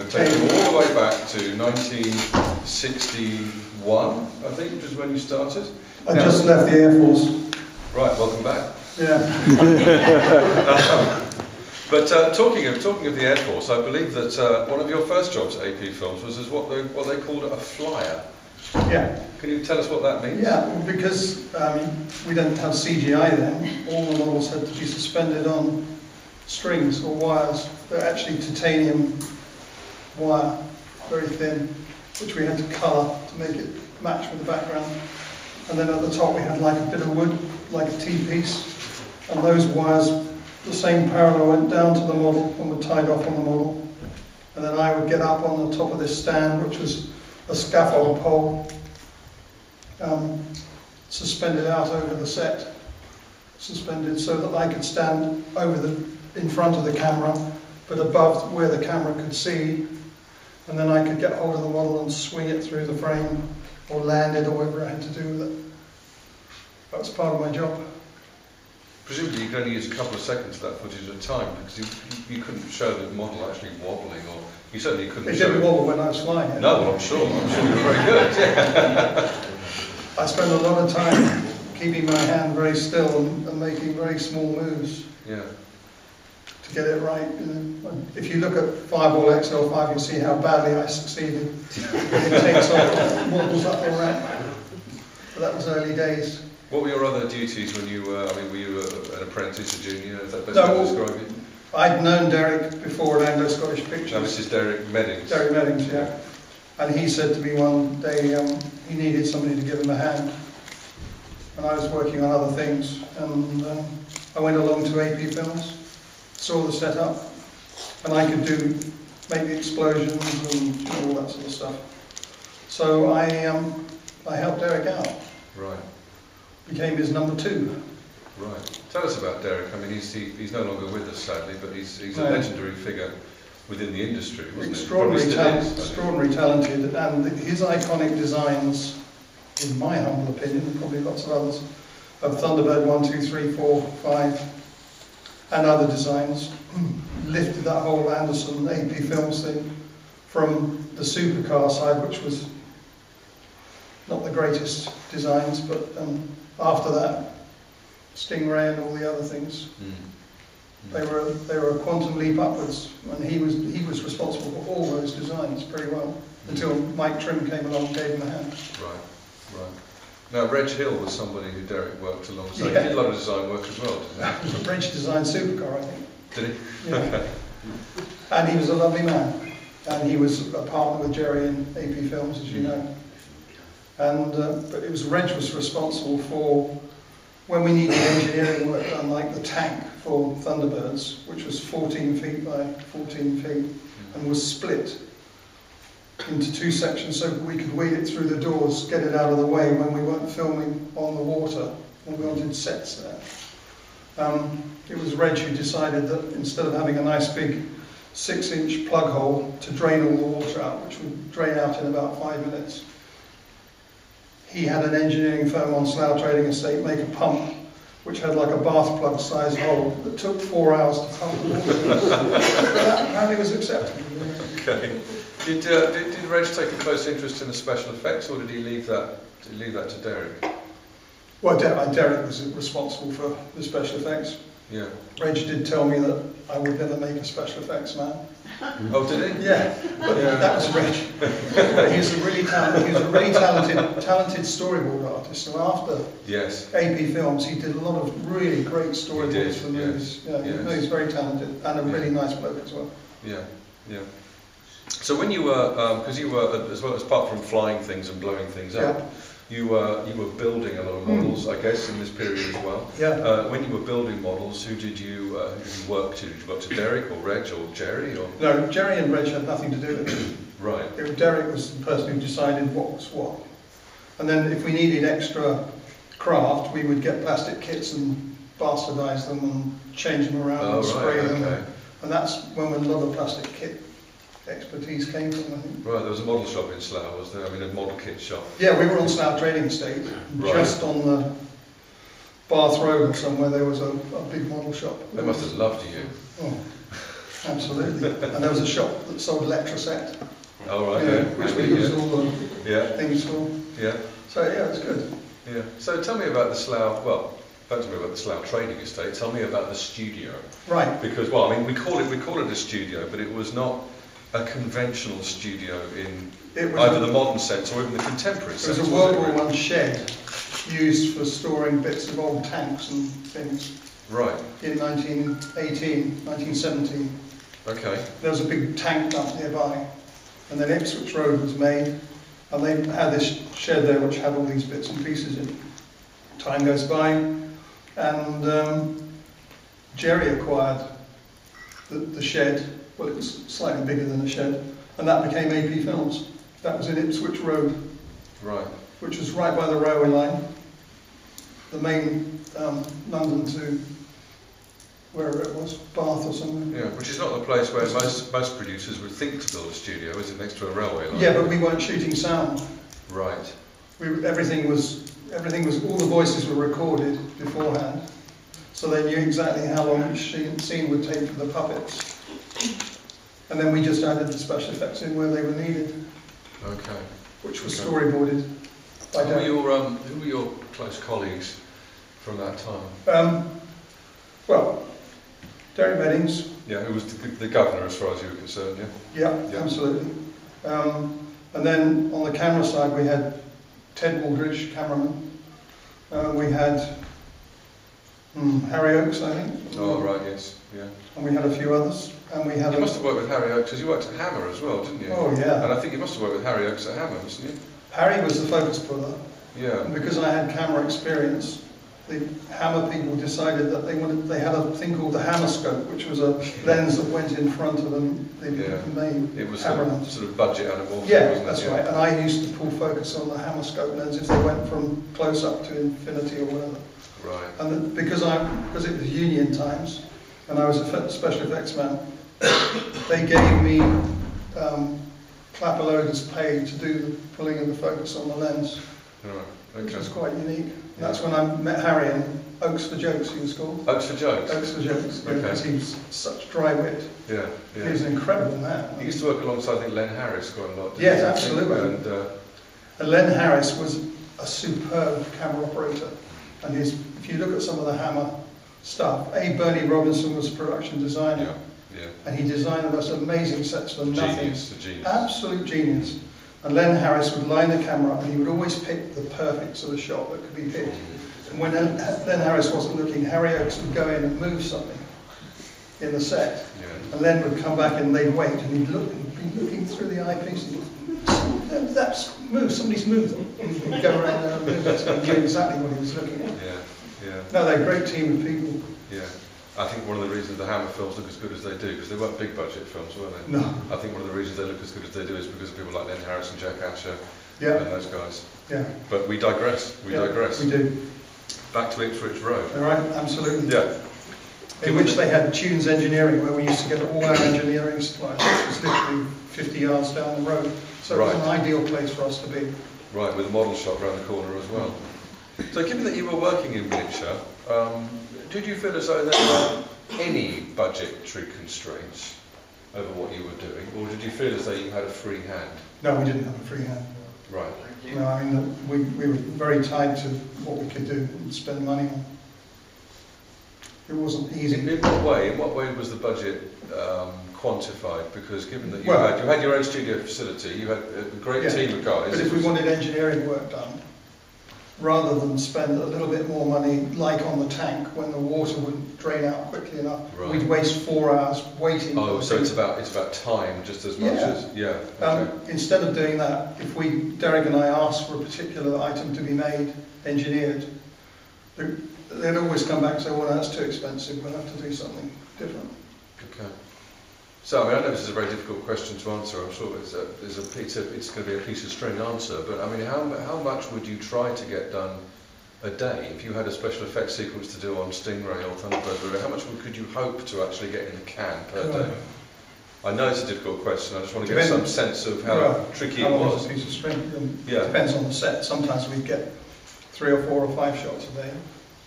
going to take you all the way back to 1961, I think, which is when you started. I just left the Air Force. Right, welcome back. Yeah. But talking of the Air Force, I believe that one of your first jobs at AP Films was as what they called a flyer. Yeah. Can you tell us what that means? Yeah, because we didn't have CGI then. All the models had to be suspended on strings or wires. They're actually titanium wire, very thin, which we had to colour to make it match with the background. And then at the top we had like a bit of wood, like a T-piece, and those wires, the same parallel, went down to the model and were tied off on the model. And then I would get up on the top of this stand, which was a scaffold pole, suspended out over the set, suspended so that I could stand in front of the camera, but above where the camera could see, and then I could get hold of the model and swing it through the frame, or land it, or whatever I had to do with it. That was part of my job. Presumably you could only use a couple of seconds of that footage at a time, because you couldn't show the model actually wobbling, or you certainly couldn't show... It didn't wobble when I was flying it. No, well, I'm sure you were very good. Yeah. I spent a lot of time keeping my hand very still and making very small moves. Yeah. To get it right. You know. If you look at Fireball XL5, you see how badly I succeeded. It takes off, wobbles up the ramp. But that was early days. What were your other duties when you were, were you an apprentice, a junior? Is that best No, way to describe it? I'd known Derek before at Anglo-Scottish Pictures. No, this is Derek Meddings. Derek Meddings, yeah. And he said to me one day he needed somebody to give him a hand. And I was working on other things. And I went along to AP Films, saw the setup, and I could make the explosions and all that sort of stuff. So I helped Derek out. Right. Became his number 2. Right. Tell us about Derek. I mean, he's no longer with us, sadly, but he's a legendary figure within the industry, wasn't extraordinarily talented, and his iconic designs, in my humble opinion, and probably lots of others, of Thunderbird 1, 2, 3, 4, 5, and other designs, lifted that whole Anderson AP Films thing from the supercar side, which was not the greatest designs, but after that, Stingray and all the other things. They were a quantum leap upwards, and he was responsible for all those designs pretty well, until Mike Trim came along and gave him a hand. Right, right. Now, Reg Hill was somebody who Derek worked alongside. Yeah. He did a lot of design work as well, didn't he? Reg designed supercar, I think. Did he? Yeah. And he was a lovely man, and he was a partner with Jerry in AP Films, as you know. And but it was Reg was responsible for when we needed engineering work done, like the tank for Thunderbirds, which was 14 feet by 14 feet, and was split into 2 sections so we could wheel it through the doors, get it out of the way when we weren't filming on the water, when we wanted sets there. It was Reg who decided that instead of having a nice big 6-inch plug hole to drain all the water out, which would drain out in about 5 minutes, he had an engineering firm on Slough Trading Estate make a pump which had like a bath plug size hole that took 4 hours to pump the water. That apparently was acceptable. Okay. Did Reg take a close interest in the special effects, or did he leave that to Derek? Well, Derek was responsible for the special effects. Yeah. Reg did tell me that I would never make a special effects man. Oh, did he? Yeah, but that was Reg. He was a really talented storyboard artist, and after AP Films, he did a lot of really great storyboards for movies. Yeah, yes. He's very talented and a really nice bloke as well. Yeah, yeah. So when you were, because you were, as well as apart from flying things and blowing things up, you were building a lot of models, I guess, in this period as well. Yeah. When you were building models, who did you work to? Did you work to Derek or Reg or Jerry? Or? No, Jerry and Reg had nothing to do with it. Right. Derek was the person who decided what was what. And then if we needed extra craft, we would get plastic kits and bastardise them and change them around and spray them. And that's when a lot of plastic kit expertise came from, I think. Right, there was a model shop in Slough, was there? I mean, a model kit shop. Yeah, we were on Slough Trading Estate, just on the Bath Road somewhere. There was a big model shop. They must have loved you. Oh. Absolutely. And there was a shop that sold Electroset. Oh, right, Which we used all the things for. Yeah. So yeah, it's good. Yeah. So tell me about the Slough, well, don't tell me about the Slough Trading Estate, tell me about the studio. Right. Because, well, I mean, we call it a studio, but it was not a conventional studio in either the modern sense or even the contemporary sense. It was a World War I shed used for storing bits of old tanks and things. Right. In 1918, 1917. Okay. There was a big tank dump nearby, and then Ipswich Road was made, and they had this shed there which had all these bits and pieces in it. Time goes by, and Jerry acquired the shed. Well, it was slightly bigger than a shed, and that became AP Films. That was in Ipswich Road, right, which was right by the railway line, the main London to wherever it was, Bath or something. Yeah, which is not the place where most producers would think to build a studio, is it, next to a railway line? Yeah, but we weren't shooting sound. Right. Everything was, all the voices were recorded beforehand, so they knew exactly how long each scene would take for the puppets. And then we just added the special effects in where they were needed. Okay. Which was storyboarded by Dan. Who were your close colleagues from that time? Well, Derek Beddings. Yeah, who was the governor as far as you were concerned, yeah? Yeah, absolutely. And then on the camera side we had Ted Waldridge, cameraman. We had Harry Oakes, I think. Oh, right, yes, yeah. And we had a few others. And we had you must have worked with Harry Oakes, because you worked at Hammer as well, didn't you? Oh, yeah. And I think you must have worked with Harry Oakes at Hammer, didn't you? Harry was the focus puller. Yeah. And because I had camera experience, the Hammer people decided that they had a thing called the Hammer scope, which was a lens that went in front of the main it was camera a sort of budget animal. Yeah, that's right. And I used to pull focus on the Hammer scope lens if they went from close up to infinity or whatever. Right. And because it was union times, and I was a special effects man, they gave me clapper loaders paid to do the pulling of the focus on the lens. Right. Okay. Which was quite unique. And that's when I met Harry in Oakes for Jokes, he was called. Oakes for Jokes? Oakes for Jokes, okay. Because he was such dry wit. Yeah, yeah. He was an incredible man. He used to work alongside, I think, Len Harris quite a lot. Yes, absolutely. And Len Harris was a superb camera operator. And if you look at some of the Hammer stuff, Bernie Robinson was a production designer. Yeah, yeah. And he designed the most amazing sets for nothing. Genius, a genius. Absolute genius. And Len Harris would line the camera up and he would always pick the perfect sort of shot that could be picked. And when Len Harris wasn't looking, Harry Oakes would go in and move something in the set. Yeah. And Len would come back and they'd wait and he'd be looking through the eyepiece and that's moved, somebody's moved. And he'd go around there and move it, so he knew exactly what he was looking at. Yeah, yeah. No, they're a great team of people. Yeah. I think one of the reasons the Hammer films look as good as they do, because they weren't big budget films, were they? No. I think one of the reasons they look as good as they do is because of people like Len Harris and Jack Asher and those guys. Yeah. But we digress. We digress. We do. Back to Ipswich Road. All right, absolutely. Yeah. In which they had Tunes Engineering, where we used to get all our engineering supplies. It was literally 50 yards down the road. So it was an ideal place for us to be. Right, with a model shop around the corner as well. So given that you were working in Wiltshire, did you feel as though there were any budgetary constraints over what you were doing, or did you feel as though you had a free hand? No, we didn't have a free hand. Right. No, I mean, we were very tied to what we could do and spend money on. It wasn't easy. In what way was the budget quantified? Because given that you had your own studio facility, you had a great team of guys. But if we wanted engineering work done, rather than spend a little bit more money, like on the tank, when the water wouldn't drain out quickly enough, we'd waste 4 hours waiting. Oh, so it's about time just as much as Okay. Instead of doing that, if Derek and I asked for a particular item to be made, engineered, they'd always come back and say, "Well, that's too expensive. We'll have to do something different." Okay. So, I mean, I know this is a very difficult question to answer. I'm sure it's going to be a piece of string answer. But I mean, how much would you try to get done a day if you had a special effects sequence to do on Stingray or Thunderbird? How much would you hope to actually get in the can per day? I know it's a difficult question. I just want to get some sense of how tricky it was. A piece of string. Depends on the set. Sometimes we'd get 3 or 4 or 5 shots a day.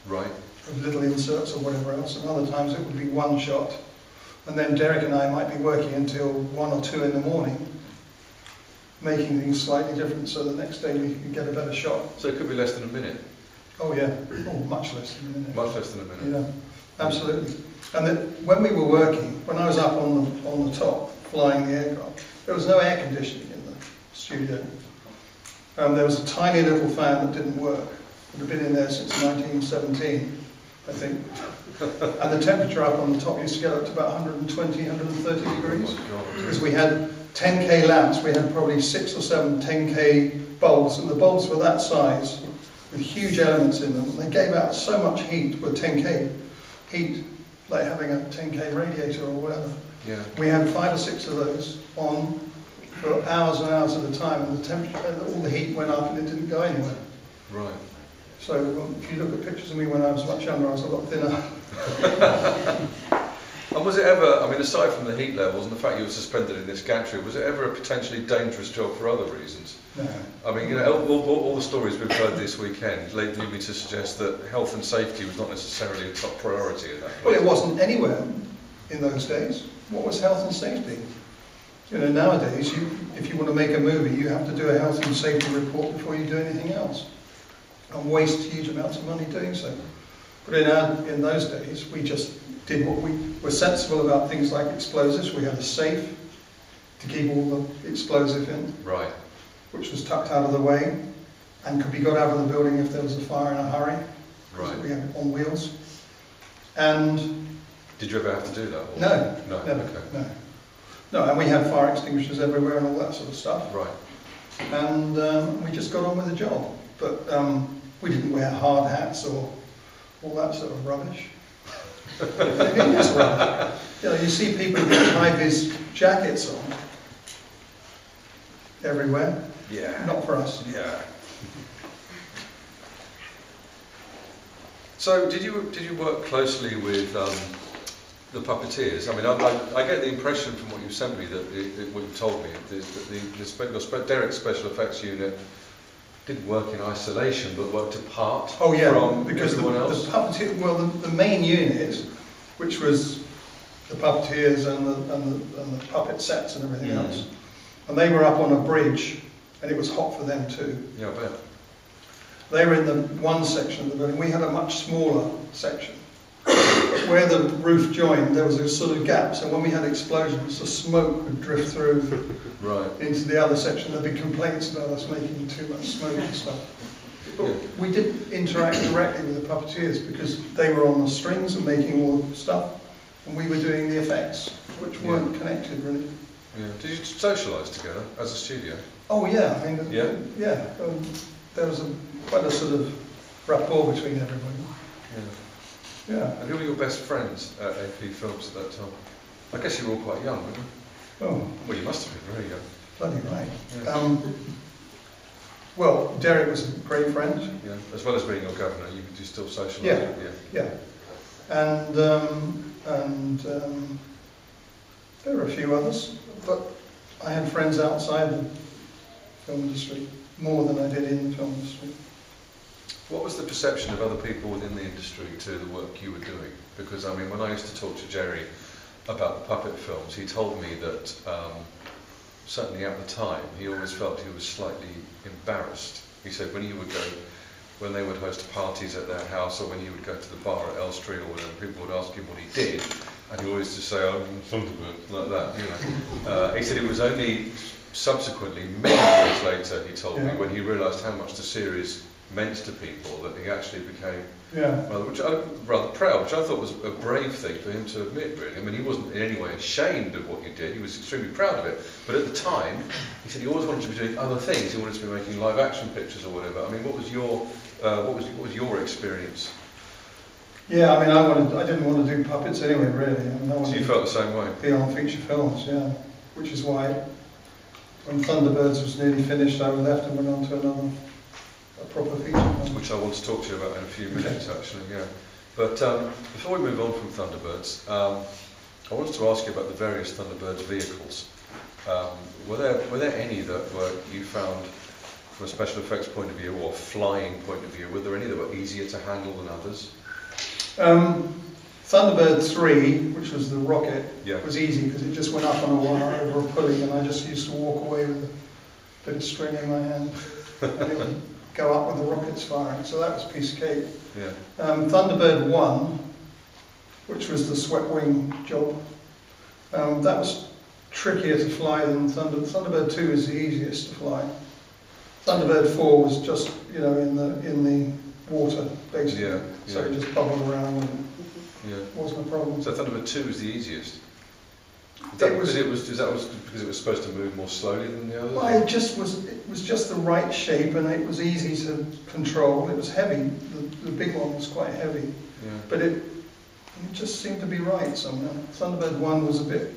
Right. With little inserts or whatever else. And other times it would be 1 shot And then Derek and I might be working until 1 or 2 in the morning, making things slightly different so the next day we can get a better shot. So it could be less than a minute? Oh yeah, oh, much less than a minute. Much less than a minute? Yeah, absolutely. And then when we were working, when I was up on the top, flying the aircraft, there was no air conditioning in the studio. There was a tiny little fan that didn't work. It had been in there since 1917, I think. And the temperature up on the top used to get up to about 120, 130 degrees. Oh my God. Because we had 10K lamps, we had probably 6 or 7 10K bulbs, and the bulbs were that size, with huge elements in them. They gave out so much heat with 10K heat, like having a 10K radiator or whatever. Yeah. We had 5 or 6 of those on for hours and hours at a time, and the temperature, all the heat went up and it didn't go anywhere. Right. So if you look at pictures of me when I was much younger, I was a lot thinner. And was it ever, I mean, aside from the heat levels and the fact you were suspended in this gantry, was it ever a potentially dangerous job for other reasons? No. I mean, you know, all the stories we've heard this weekend lead me to suggest that health and safety was not necessarily a top priority at that point. Well, it wasn't anywhere in those days. What was health and safety? You know, nowadays, if you want to make a movie, you have to do a health and safety report before you do anything else, and waste huge amounts of money doing so. But in those days, we just did what we were sensible about things like explosives. We had a safe to keep all the explosive in, right, which was tucked out of the way and could be got out of the building if there was a fire in a hurry. Right. We had it on wheels. And did you ever have to do that? Or? No, no, never. okay. No, and we had fire extinguishers everywhere and all that sort of stuff. Right. And we just got on with the job. But we didn't wear hard hats or all that sort of rubbish. It is rubbish. You know, you see people with high-vis jackets on everywhere. Yeah. Not for us. Yeah. So did you work closely with the puppeteers? I mean, I get the impression from what you sent me what you told me that Derek's special effects unit didn't work in isolation, but worked apart from because everyone else. The puppeteer, well, the main unit, which was the puppeteers and the puppet sets and everything else, and they were up on a bridge, and it was hot for them too. Yeah, I bet. They were in the one section of the building. We had a much smaller section. Where the roof joined, there was a sort of gap, so when we had explosions, the smoke would drift through into the other section. There'd be complaints about us making too much smoke and stuff. But we did interact directly with the puppeteers because they were on the strings and making all the stuff, and we were doing the effects, which weren't connected really. Yeah. Did you socialise together as a studio? Oh yeah, I mean, there was quite a sort of rapport between everybody. Yeah. Yeah. And who were your best friends at AP Films at that time? I guess you were all quite young, weren't you? Oh, Well, you must have been very young. bloody right. Yeah. Well, Derek was a great friend. Yeah. As well as being your governor, you still socialise. Yeah. And there were a few others, but I had friends outside the film industry more than I did in the film industry. What was the perception of other people within the industry to the work you were doing? Because, I mean, when I used to talk to Jerry about the puppet films, he told me that, certainly at the time, he always felt he was slightly embarrassed. He said when they would host parties at their house, or when he would go to the bar at Elstree or whatever, people would ask him what he did, and he always just say, "Oh, Thunderbird," like that, you know. He said it was only subsequently, many years later, he told me, when he realised how much the series meant to people, that he actually became rather proud, which I thought was a brave thing for him to admit, really. I mean, he wasn't in any way ashamed of what he did, he was extremely proud of it, but at the time, he said he always wanted to be doing other things, he wanted to be making live action pictures or whatever. I mean, what was your experience? Yeah, I mean, I didn't want to do puppets anyway, really. I mean, I wanted So you felt the same way? to be on feature films, yeah. Which is why, when Thunderbirds was nearly finished, I left and went on to a proper feature film. Which I want to talk to you about in a few minutes, actually, yeah. But before we move on from Thunderbirds, I wanted to ask you about the various Thunderbirds vehicles. Were there any that you found, from a special effects point of view or flying point of view, were there any that were easier to handle than others? Thunderbird 3, which was the rocket, Yeah. was easy because it just went up on a wire over a pulley, and I just used to walk away with a bit of string in my hand, and it would go up with the rockets firing. So that was a piece of cake. Yeah. Thunderbird 1, which was the swept wing job, that was trickier to fly than Thunderbird 2 is the easiest to fly. Thunderbird 4 was just, you know, in the water basically, Yeah, so yeah. it just bubbled around and Yeah. wasn't a problem. So Thunderbird 2 was the easiest. Is It that was- because it was supposed to move more slowly than the others? Well, it was just the right shape, and it was easy to control. It was heavy. The big one was quite heavy, Yeah. but it just seemed to be right somehow. Thunderbird 1 was a bit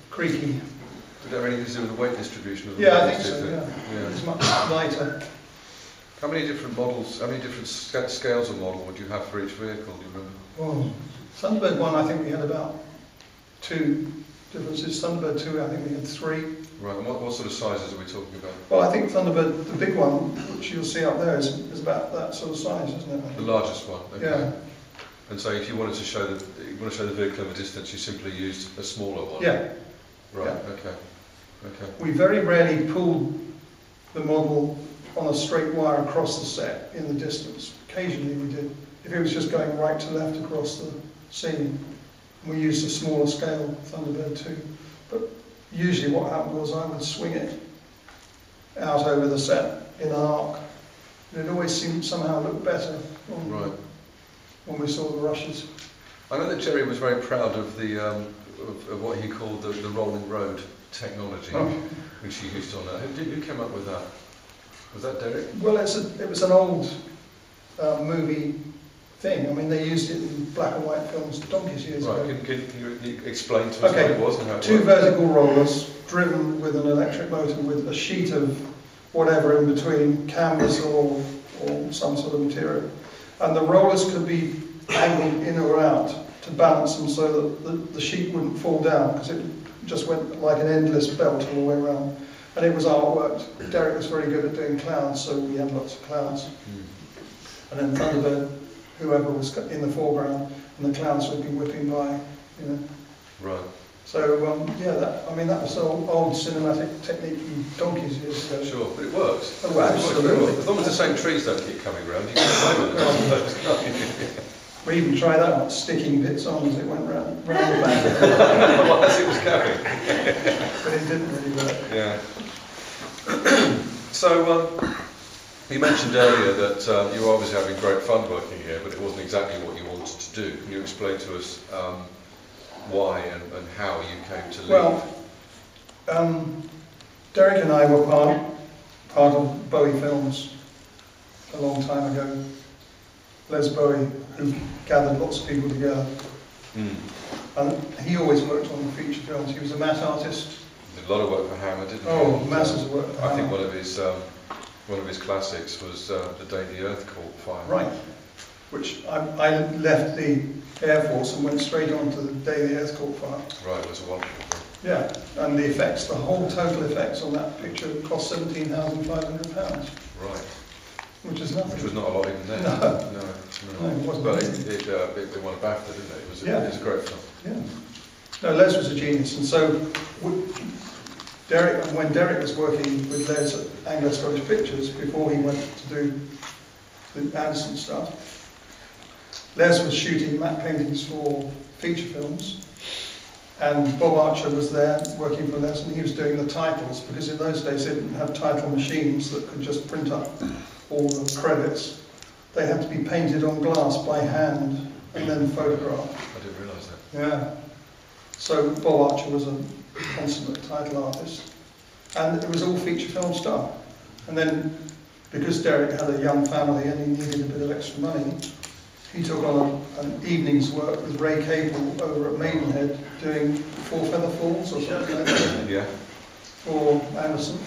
creaky. Did it have anything to do with the weight distribution of the Yeah, I models, think so. did it? Yeah, it was much lighter. How many different models, how many different scales of model would you have for each vehicle, do you remember? Oh, Thunderbird 1, I think we had about 2 differences. Thunderbird 2, I think we had 3. Right, and what sort of sizes are we talking about? Well, I think Thunderbird, the big one, which you'll see up there, is about that sort of size, isn't it? The largest one, okay. Yeah, And so if you wanted to show the vehicle over distance, you simply used a smaller one? yeah. Right, yeah. okay. Okay. We very rarely pulled the model on a straight wire across the set in the distance. Occasionally we did. If it was just going right to left across the scene, we used a smaller scale Thunderbird 2. But usually what happened was I would swing it out over the set in an arc. And it always seemed somehow looked better when we saw the rushes. I know that Jerry was very proud of the of what he called the rolling road technology, which he used on that. Who came up with that? Was that Derek? Well, it was an old movie thing. I mean, they used it in black and white films donkeys years ago. Right, can you explain to us what it was and how it 2 worked? vertical rollers driven with an electric motor with a sheet of whatever in between, canvas or some sort of material. And the rollers could be angled in or out to balance them so that the sheet wouldn't fall down, because it just went like an endless belt all the way around. And it was artwork. Derek was very good at doing clouds, so we had lots of clouds. And then Thunderbird, whoever was in the foreground, and the clouds would be whipping by, you know. Right. So that was old cinematic technique from donkeys years ago. Sure, but it works. Oh, well, absolutely. As long as the same trees don't keep coming round, you can play with it. We even tried that one, sticking bits on as it went round the back. Well, as it was going. But it didn't really work. Yeah. So, you mentioned earlier that you were obviously having great fun working here, but it wasn't exactly what you wanted to do. Can you explain to us why and how you came to leave? Well, Derek and I were part of Bowie Films a long time ago. Les Bowie, who gathered lots of people together. And he always worked on feature films. He was a matte artist. He did a lot of work for Hammer, didn't he? Oh, masses of work for I think Hammer. one of his classics was The Day the Earth Caught Fire. Right. Which I left the Air Force and went straight on to The Day the Earth Caught Fire. Right, it was a wonderful film. Yeah, and the effects, the whole total effects on that picture cost £17,500, Right. which is nothing. Which was not a lot even then. No. No, No, it wasn't. But it won a BAFTA, didn't it? It was a great film. Yeah. No, Les was a genius, and so when Derek was working with Les at Anglo-Scottish Pictures before he went to do the Anderson stuff, Les was shooting matte paintings for feature films, and Bob Archer was there working for Les, and he was doing the titles, because in those days they didn't have title machines that could just print up all the credits. They had to be painted on glass by hand and then photographed. I didn't realise that. Yeah. So Bob Archer was a consummate title artist, and it was all feature film stuff. And then, because Derek had a young family and he needed a bit of extra money, he took on an evening's work with Ray Cable over at Maidenhead doing Four Feather Falls or something like that. Yeah. For Anderson.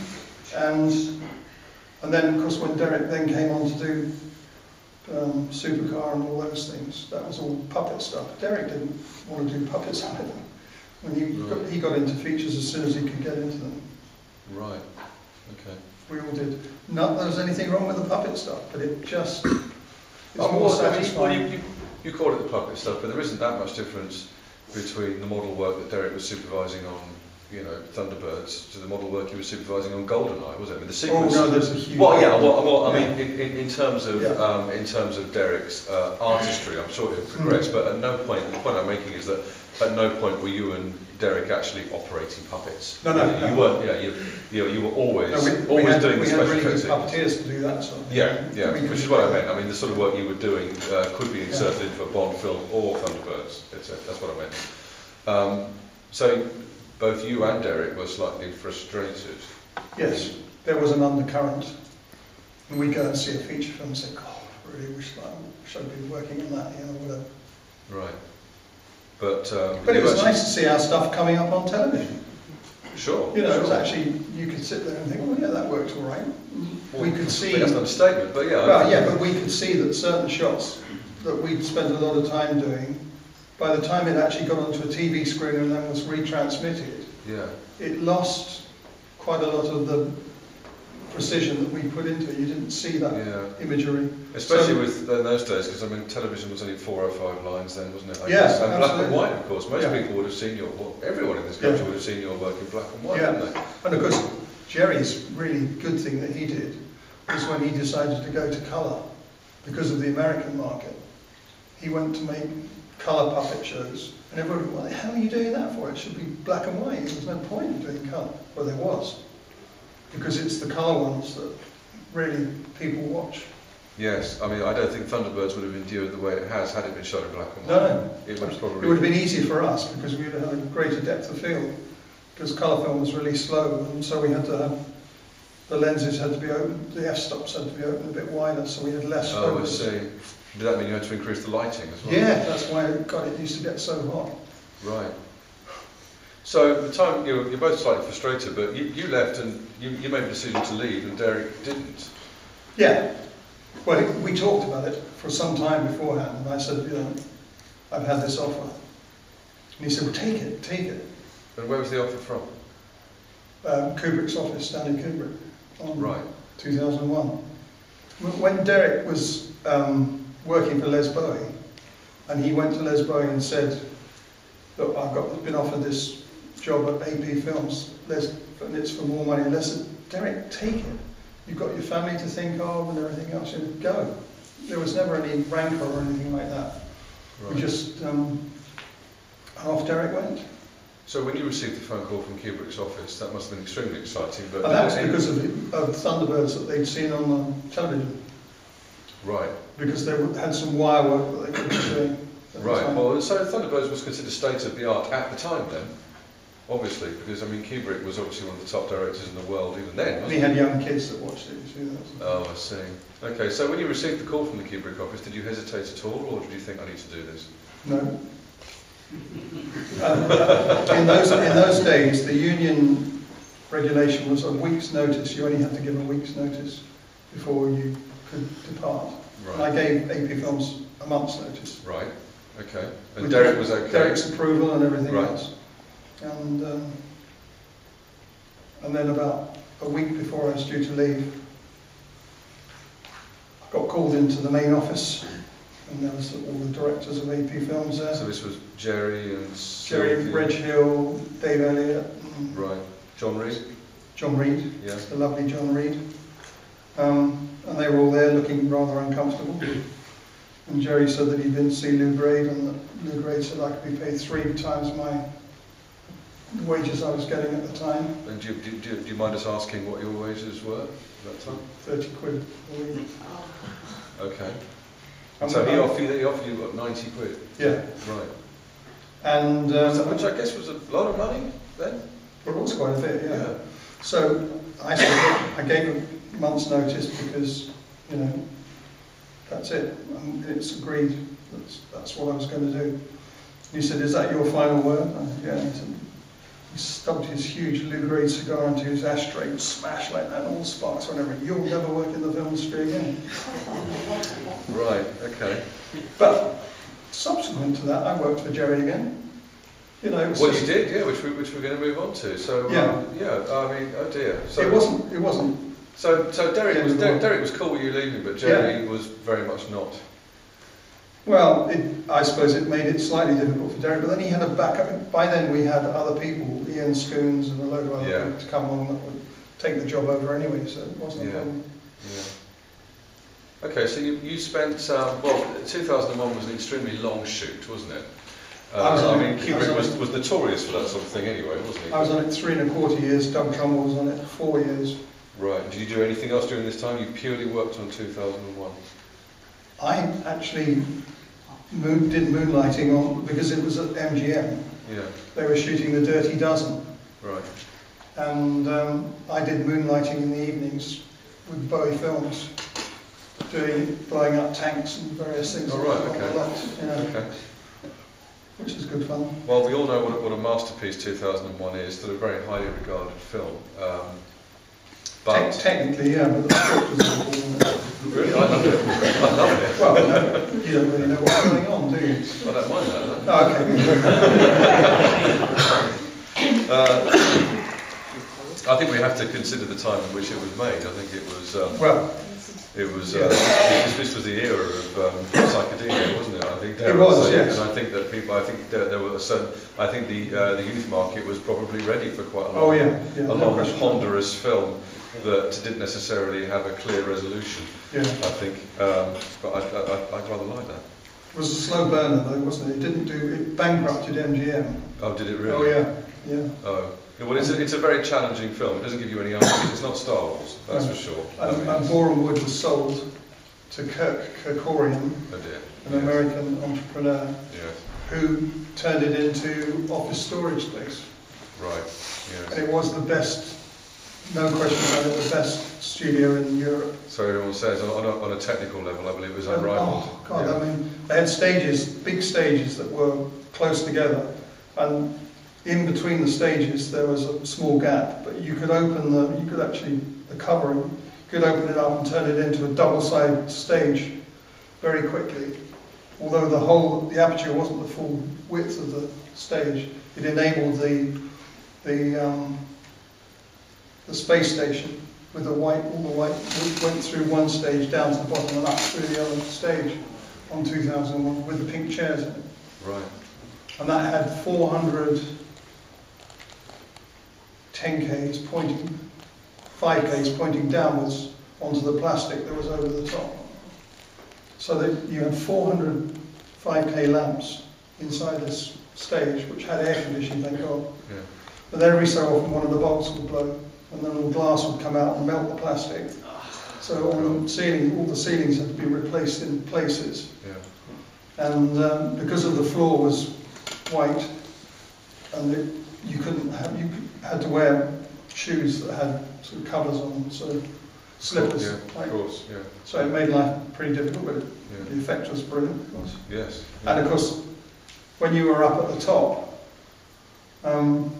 And then, of course, when Derek then came on to do Supercar and all those things, that was all puppet stuff. Derek didn't want to do puppets either. When he got into features as soon as he could get into them. Right. Okay. We all did. Not that there was anything wrong with the puppet stuff, but it just it's more satisfying. You call it the puppet stuff, but there isn't that much difference between the model work that Derek was supervising on, you know, Thunderbirds to the model work he was supervising on GoldenEye, was it? I mean, the sequence. Oh no, there's a huge. Well, yeah. Well, I mean, in terms of Derek's artistry, I'm sure he'll progress. But at no point, the point I'm making is that at no point were you and Derek actually operating puppets. No. You weren't. Yeah, you were always doing the special We had really good effects. puppeteers to do that sort of thing. Yeah, which is what I meant. I mean, the sort of work you were doing could be inserted into a Bond film or Thunderbirds. That's what I meant. So both you and Derek were slightly frustrated. Yes, there was an undercurrent. And we go and see a feature film and say, God, I really wish I'd been working on that, you know, whatever. Right. But it was nice to see our stuff coming up on television. Sure. You know, sure. it was actually, you could sit there and think, well, yeah, that worked all right. Well, we could see... That's not a statement, but yeah. Well, yeah, but we could see that certain shots that we'd spent a lot of time doing, by the time it actually got onto a TV screen and then was retransmitted, it lost quite a lot of the precision that we put into it. You didn't see that imagery. Especially with those days, because I mean, television was only 4 or 5 lines then, wasn't it? Yes, and black and white, of course. Most people would have seen your, everyone in this country would have seen your work in black and white, wouldn't they? And of course, Jerry's really good thing that he did was when he decided to go to colour because of the American market. He went to make colour puppet shows, and everybody, what the hell are you doing that for? It should be black and white. There was no point in doing colour. Well, there was, because it's the colour ones that really people watch. Yes, I mean, I don't think Thunderbirds would have endured the way it has had it been shot in black and white. No. It would It would have been easier for us because we would have had a greater depth of field, because colour film was really slow, and so we had to have, the lenses had to be open, the f-stops had to be open a bit wider, so we had less focus. Oh, I see. Did that mean you had to increase the lighting as well? Yeah, that's why it used to get so hot. Right. So at the time, you're both slightly frustrated, but you left and you made the decision to leave, and Derek didn't. Yeah. Well, we talked about it for some time beforehand, and I said, you know, I've had this offer. And he said, well, take it. And where was the offer from? Kubrick's office, Stanley Kubrick, Right. 2001. When Derek was working for Les Bowie, and he went to Les Bowie and said, look, I've been offered this job at AP Films, and it's for more money. Les said, Derek, take it. You've got your family to think of and everything else, you go. There was never any rancour or anything like that. Right. We just, half Derek went. So when you received the phone call from Kubrick's office, that must have been extremely exciting. But And that was because of Thunderbirds that they'd seen on the television. Right. Because they had some wire work that they could be doing. Right. Well, so Thunderbirds was considered state of the art at the time then, obviously, because I mean Kubrick was obviously one of the top directors in the world even then. And he had young kids that watched it. You see that? Oh, I see. Okay, so when you received the call from the Kubrick office, did you hesitate at all, or did you think I need to do this? No. In those days, the union regulation was a week's notice. You only had to give a week's notice before you could depart. Right. And I gave AP Films a month's notice. Right. Okay. And With Derek was okay. Derek's approval and everything Right. else. And then about a week before I was due to leave, I got called into the main office, and there was all the directors of AP Films there. So this was Jerry and Jerry, Sylvia. Reg Hill, Dave Elliott, and Right. John Reed. John Reed, Yeah. the lovely John Reed. And they were all there looking rather uncomfortable. And Jerry said that he'd been to see Lou Grade, and that Lou Grade said I could be paid 3 times my wages I was getting at the time. And do you mind us asking what your wages were at that time? 30 quid a week. Okay. And So he offered you what, 90 quid? Yeah. Right. And Which I guess was a lot of money then? it was quite a bit, yeah. Yeah. So I said, I gave a month's notice because, you know, that's it. And it's agreed. That's what I was going to do. And he said, is that your final word? I said, yeah. And he said, he stubbed his huge Lou Grade cigar into his ashtray and smashed like that, and all the sparks went everywhere. You'll never work in the film industry again. Right, okay. But subsequent to that, I worked for Jerry again. You know, it was Well, just, you did, yeah, which we're going to move on to. So, Yeah. I mean, oh dear. So, it wasn't. So Derek Yeah, was we were- Derek was cool with you leaving, but Jerry was very much not. Well, I suppose it made it slightly difficult for Derek, but then he had a backup. By then we had other people, Ian Scoons and a load of other people to come on that would take the job over anyway, so it wasn't a problem. Yeah. Okay, so you spent, well, 2001 was an extremely long shoot, wasn't it? I mean, Kubrick was notorious for that sort of thing anyway, wasn't he? I was on it 3¼ years, Doug Trumbull was on it 4 years. Right, did you do anything else during this time? You purely worked on 2001? I actually did moonlighting on, because it was at MGM. Yeah. They were shooting The Dirty Dozen. Right. And I did moonlighting in the evenings with Bowie Films, blowing up tanks and various things. Oh, right, okay. Okay. Which is good fun. Well, we all know what a masterpiece 2001 is, still a very highly regarded film. But technically, yeah, but the script was awful. Really, I loved it. I loved it. Well, no, you don't really know what's going on, do you? I don't mind that. No? Oh, okay. I think we have to consider the time in which it was made. I think it was. This was the era of psychedelia, wasn't it? I think it was, yes. And I think that people. I think there were certain. I think the youth market was probably ready for quite a long, ponderous film that didn't necessarily have a clear resolution. Yeah. I think, but I'd rather like that. It was a slow burner though, wasn't it? It bankrupted MGM. Oh, did it really? Oh yeah. Oh. Well, it's a very challenging film. It doesn't give you any answers. It's not Star Wars, that's for sure. And Boreham Wood was sold to Kirk Kerkorian, an American entrepreneur, who turned it into office storage space. Right. Yes. And it was the best, no question about it, the best studio in Europe. So everyone says on a technical level, I believe it was unrivaled. Oh God! Yeah. I mean, they had stages, big stages that were close together, and in between the stages there was a small gap, but you could open the covering, you could open it up and turn it into a double-sided stage very quickly. Although the aperture wasn't the full width of the stage, it enabled the space station with all the white went through one stage down to the bottom and up through the other stage on 2001 with the pink chairs in it. Right. And that had 400 10Ks pointing, 5Ks pointing downwards onto the plastic that was over the top. So that you had 400 5K lamps inside this stage, which had air conditioning, thank God. Yeah. But every so often one of the bulbs would blow, and then the glass would come out and melt the plastic. So all the ceilings had to be replaced in places. Yeah. And because of the floor was white, and you had to wear shoes that had sort of covers on them, so slippers. Yeah, of course, yeah. So it made life pretty difficult, but the effect was brilliant, of course. Yes. Yeah. And of course, when you were up at the top, and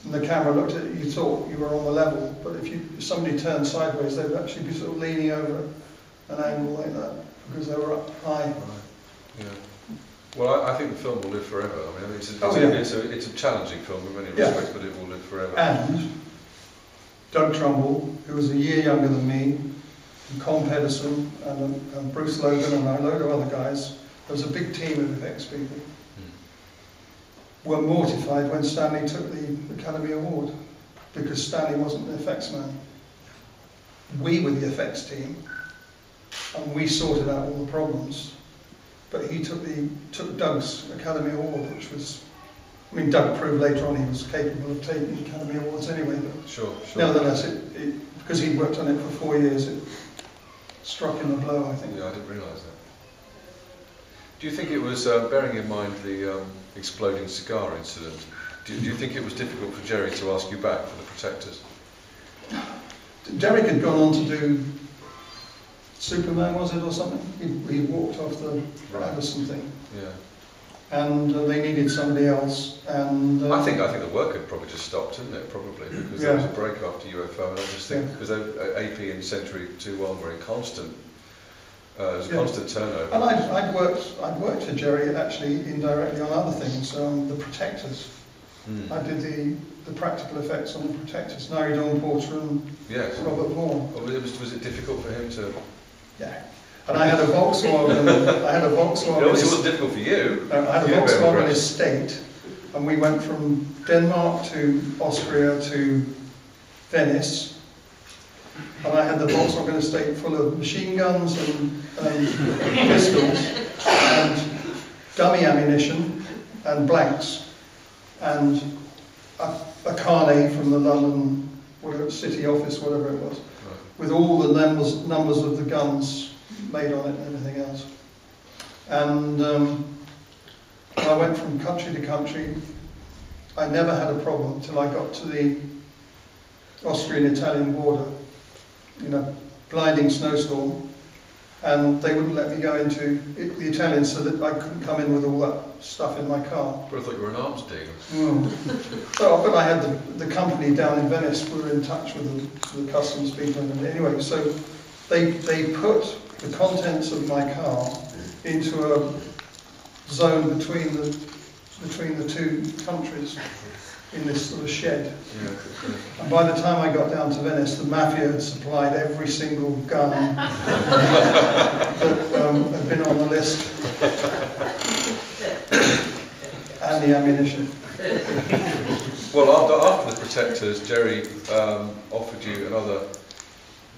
the camera looked at it, you thought you were on the level, but if somebody turned sideways, they would actually be sort of leaning over an angle like that, because they were up high. Right. Yeah. Well, I think the film will live forever. I mean, it's a challenging film in many respects, but it will live forever. And Doug Trumbull, who was a year younger than me, and Con Pedersen, and Bruce Logan, and a load of other guys, there was a big team of effects people, were mortified when Stanley took the Academy Award, because Stanley wasn't the effects man. We were the effects team, and we sorted out all the problems. But he took Doug's Academy Award, which was, I mean, Doug proved later on he was capable of taking Academy Awards anyway. But sure. Nevertheless, because he'd worked on it for 4 years, it struck him a blow, I think. Yeah, I didn't realise that. Do you think it was, bearing in mind the exploding cigar incident, do you think it was difficult for Jerry to ask you back for The Protectors? Derek had gone on to do Superman, was it, or something? He walked off the Anderson thing. Yeah. And they needed somebody else. And I think the work had probably just stopped, didn't it? Probably because there was a break after UFO, and I just think because AP and Century 21 were in constant. There was a constant turnover. And I'd worked for Jerry actually indirectly on other things. The Protectors. I did the practical effects on the Protectors. Larry Dawn Porter and Robert Vaughan. Was it difficult for him to? Yeah. And I had a Volkswagen. It obviously wasn't difficult for you. I had a Volkswagen estate, and we went from Denmark to Austria to Venice. And I had the Volkswagen estate full of machine guns and pistols and dummy ammunition and blanks and a carnet from the London city office, whatever it was, with all the numbers of the guns made on it and everything else. And when I went from country to country, I never had a problem till I got to the Austrian-Italian border, blinding snowstorm, and they wouldn't let me go into the Italians, so that I couldn't come in with all that stuff in my car. But I thought you were an arms dealer. But I had the company down in Venice. We were in touch with the customs people, and anyway, so they put the contents of my car into a zone between the two countries in this sort of shed. And by the time I got down to Venice, the mafia had supplied every single gun that had been on the list, and the ammunition. Well, after the Protectors, Jerry offered you another,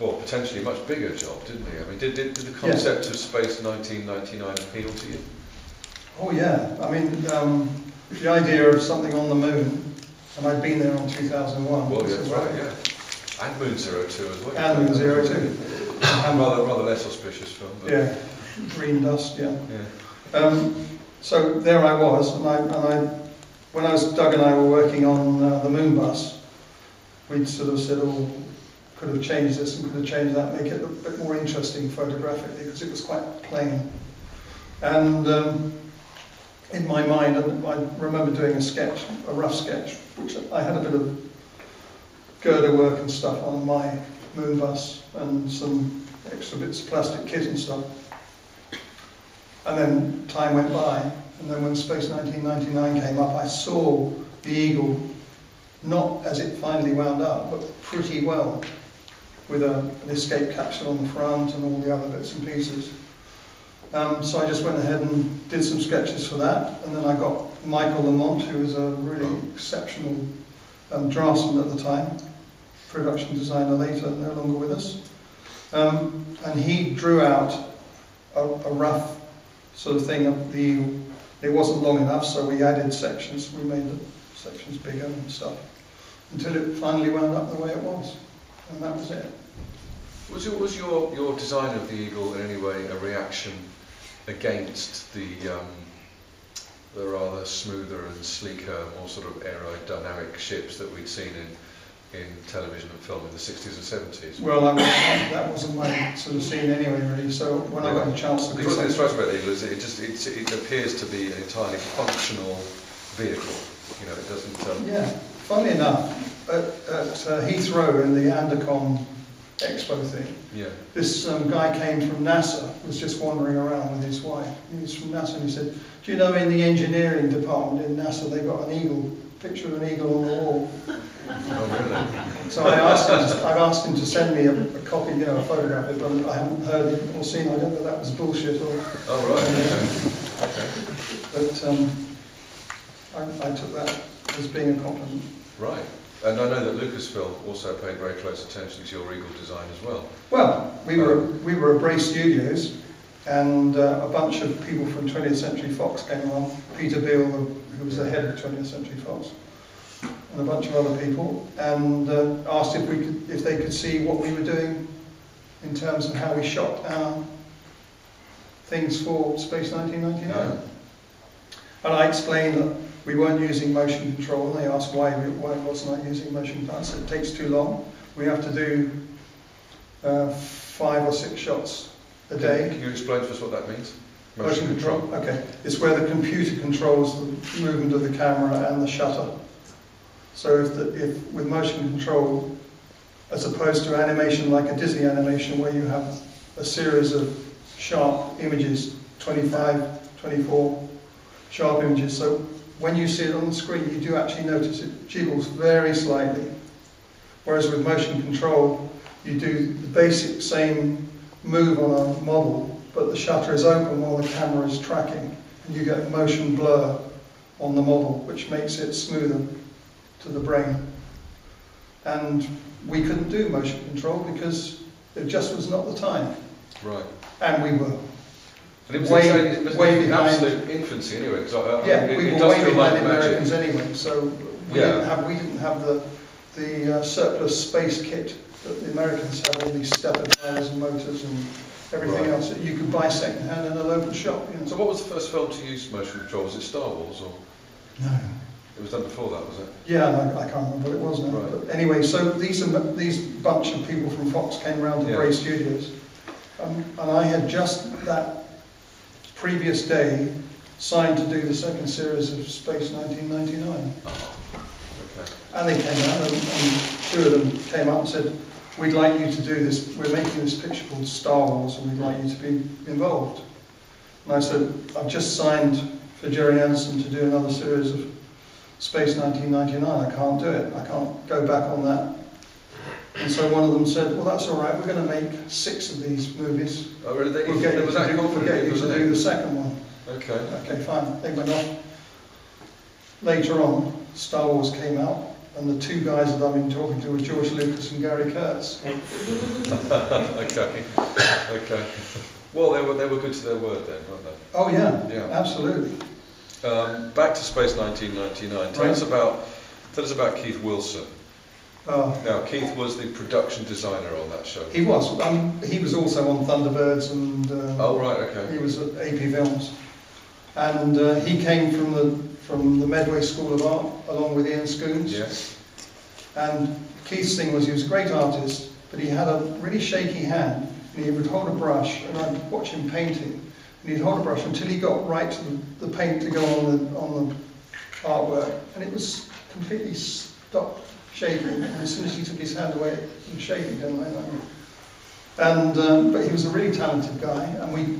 well, potentially much bigger job, didn't he? I mean, did the concept of Space 1999 appeal to you? Oh yeah, I mean, the idea of something on the moon, and I'd been there in 2001. Well, yeah, that's right, yeah. And Moon 02 as well. And Moon 02. And rather less auspicious film. But yeah, green dust, yeah. So there I was, and when Doug and I were working on the moon bus, we'd sort of said, oh, could have changed this and could have changed that, make it a bit more interesting photographically, because it was quite plain. And in my mind, I remember doing a rough sketch, which I had a bit of girder work and stuff on my moon bus and some extra bits of plastic kit and stuff. And then time went by, and then when Space 1999 came up, I saw the Eagle, not as it finally wound up, but pretty well, with an escape capsule on the front and all the other bits and pieces. So I just went ahead and did some sketches for that, and then I got Michael Lamont, who was a really exceptional draftsman at the time, production designer later, no longer with us, and he drew out a rough sort of thing of the Eagle. It wasn't long enough, so we added sections. We made the sections bigger and stuff, until it finally wound up the way it was, and that was it. Was your design of the Eagle in any way a reaction against the rather smoother and sleeker, more sort of aerodynamic ships that we'd seen in television and film in the 60s and 70s? Well, that wasn't my sort of scene anyway, really. So when I got a chance to do something... What strikes me about the Eagle is it appears to be an entirely functional vehicle. It doesn't... Yeah, funnily enough, at Heathrow in the Andercon Expo thing, this guy came from NASA, was just wandering around with his wife. He was from NASA, and he said, do you know in the engineering department in NASA they've got an eagle, picture of an eagle on the wall? Oh, really? So I've asked him to send me a copy, a photograph of it, but I haven't heard it or seen it. I don't know if that was bullshit or... Oh, right, okay. But I took that as being a compliment. Right. And I know that Lucasfilm also paid very close attention to your Eagle design as well. Well, we were at Bray Studios, and a bunch of people from 20th Century Fox came along. Peter Beale, who was the head of 20th Century Fox, and a bunch of other people, and asked if they could see what we were doing in terms of how we shot our things for Space 1999. And I explained that we weren't using motion control, and they asked why wasn't I using motion control. I said it takes too long. We have to do 5 or 6 shots a day. Can you explain to us what that means? Motion control. Okay, it's where the computer controls the movement of the camera and the shutter. So if with motion control, as opposed to animation like a Disney animation where you have a series of sharp images, 25, 24 sharp images. So when you see it on the screen, you do actually notice it jiggles very slightly. Whereas with motion control, you do the basic same move on a model, but the shutter is open while the camera is tracking, and you get motion blur on the model, which makes it smoother to the brain. And we couldn't do motion control because it just was not the time. Right. And we were. And it was way in behind. absolute infancy anyway. Cause We were way behind the Americans anyway, so we Yeah. didn't have the surplus space kit that the Americans had, all these stepper tires and motors and everything Right. else that you could buy second hand in a local shop. You know. So what was the first film to use motion control? Was it Star Wars, or No. it was done before that, was it? Yeah, I can't remember what it was now. Right. But anyway, so these bunch of people from Fox came round to Yeah. Bray Studios, and I had just that previous day signed to do the second series of Space 1999. Okay. And they came out, and two of them came up and said, "We'd like you to do this. We're making this picture called Star Wars, and we'd like you to be involved." And I said, "I've just signed for Jerry Anderson to do another series of Space 1999. I can't do it. I can't go back on that." And so one of them said, "Well, that's all right. We're going to make 6 of these movies. Oh, really? We'll get you to do the second one." Okay. Okay, fine. They went off. Later on, Star Wars came out, and the 2 guys that I've been talking to were George Lucas and Gary Kurtz. Okay. Okay. Well, they were good to their word then, weren't they? Oh yeah, Yeah. absolutely. Back to Space 1999. Tell us about Keith Wilson. Now, Keith was the production designer on that show. He was. He was also on Thunderbirds, and Oh right, okay. he was at AP Films, and he came from the Medway School of Art along with Ian Scoons. Yes. And Keith's thing was he was a great artist, but he had a really shaky hand, and he would hold a brush, and I'd watch him painting, and he'd hold a brush until he got right to the paint to go on the artwork, and it was completely stopped shaking, and as soon as he took his hand away, it was shaking again like that. And but he was a really talented guy, and we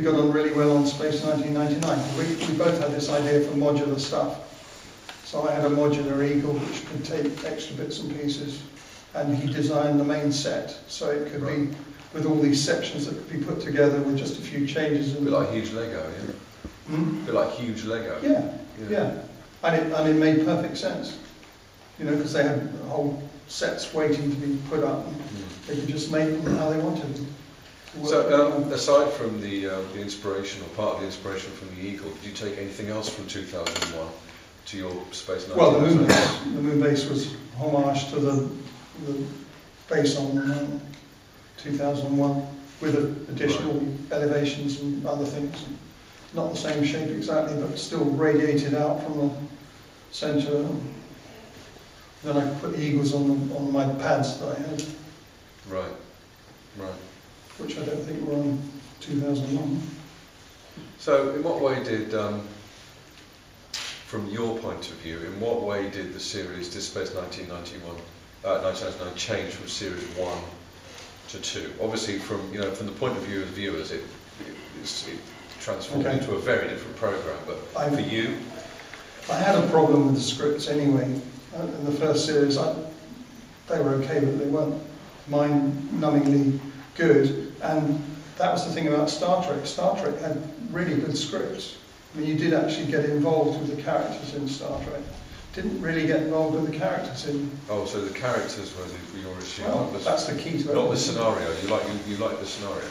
got on really well on Space 1999. We both had this idea for modular stuff. So I had a modular eagle which could take extra bits and pieces, and he designed the main set, so it could be with all these sections that could be put together with just a few changes. A bit like huge Lego, yeah. A bit like huge Lego. Yeah. And it made perfect sense, you know, because they had whole sets waiting to be put up, and they could just make them how they wanted them. So, aside from the inspiration, or part of the inspiration from the Eagle, did you take anything else from 2001 to your Space 1999? Well, the moon base was homage to the base on 2001, with additional elevations and other things. Not the same shape exactly, but still radiated out from the centre. Then I put the eagles on my pads that I had. Right. Which I don't think were on 2001. So, in what way did, from your point of view, in what way did the series, did Space 1999 change from series 1 to 2? Obviously, from the point of view of viewers, it transformed into a very different program. But for you, I had a problem with the scripts anyway. In the first series, they were okay, but they weren't mind-numbingly good. And that was the thing about Star Trek. Star Trek had really good scripts. I mean, you did actually get involved with the characters in Star Trek. Didn't really get involved with the characters in. Oh, so the characters were your issue. Well, that's the key to it. Not the scenario. You like the scenario.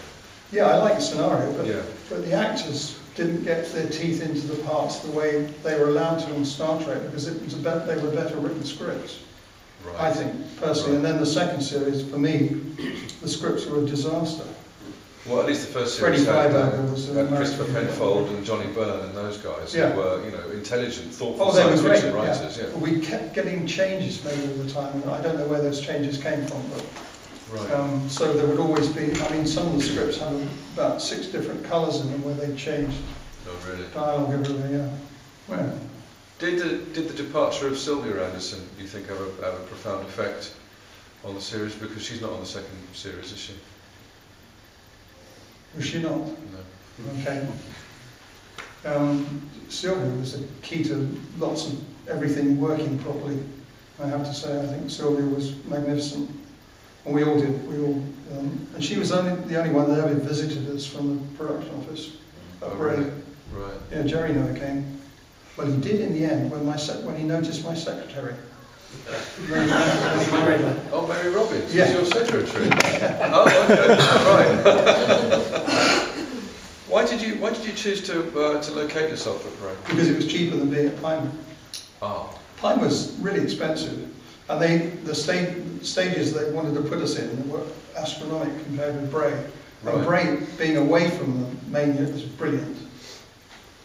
Yeah, I like the scenario, but but the actors didn't get their teeth into the parts the way they were allowed to on Star Trek, because they were better written scripts. Right. I think, personally. Right. And then the second series, for me, the scripts were a disaster. Well, at least the first series had Christopher Penfold and Johnny Byrne and those guys who were, intelligent, thoughtful science fiction writers. Yeah. But we kept getting changes made all the time, and I don't know where those changes came from, but so there would always be. I mean, some of the scripts had about 6 different colours in them where they changed dialogue everywhere. Yeah. Well, Did the departure of Sylvia Anderson, do you think, have a profound effect on the series? Because she's not on the second series, is she? Was she not? No. Okay. Sylvia was the key to lots of everything working properly. I have to say, I think Sylvia was magnificent And we all did. We all, and she was the only one that ever visited us from the production office. Really? Right. Yeah, Jerry never came. Well, he did in the end when he noticed my secretary. Oh, Mary Robbins, yeah. was your secretary. Oh, okay, right. Why did you choose to locate yourself at Bray? Because it was cheaper than being at Pyne. Ah. Pyne was really expensive, and the stages they wanted to put us in were astronomical compared with Bray. Right. And Bray, being away from the main unit, was brilliant.